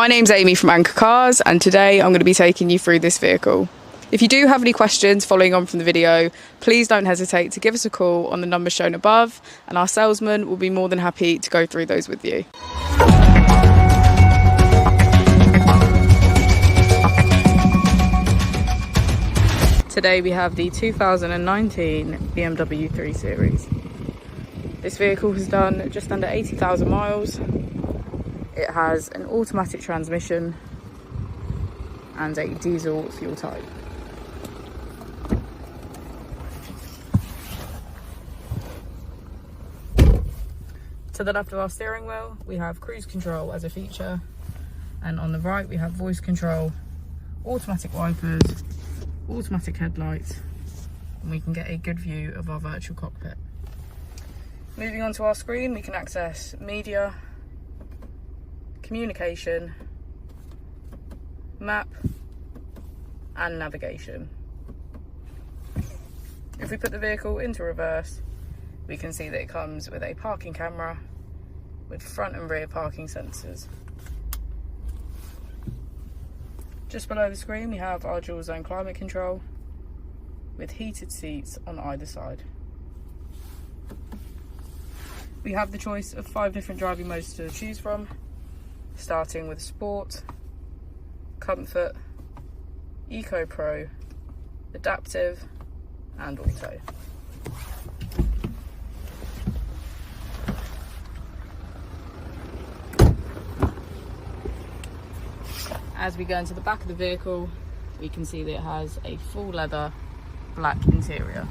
My name's Amy from Anchor Cars, and today I'm going to be taking you through this vehicle. If you do have any questions following on from the video, please don't hesitate to give us a call on the number shown above, and our salesman will be more than happy to go through those with you. Today we have the 2019 BMW 3 Series. This vehicle has done just under 80,000 miles. It has an automatic transmission and a diesel fuel type. To the left of our steering wheel, we have cruise control as a feature, and on the right we have voice control, automatic wipers, automatic headlights, and we can get a good view of our virtual cockpit. Moving on to our screen, we can access media, communication, map, and navigation. If we put the vehicle into reverse, we can see that it comes with a parking camera with front and rear parking sensors. Just below the screen we have our dual zone climate control with heated seats on either side. We have the choice of 5 different driving modes to choose from, starting with Sport, Comfort, Eco Pro, Adaptive, and Auto. As we go into the back of the vehicle, we can see that it has a full leather black interior.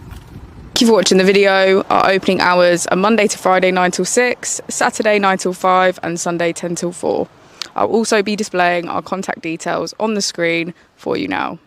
Thank you for watching the video. Our opening hours are Monday to Friday 9 till 6, Saturday 9 till 5, and Sunday 10 till 4. I'll also be displaying our contact details on the screen for you now.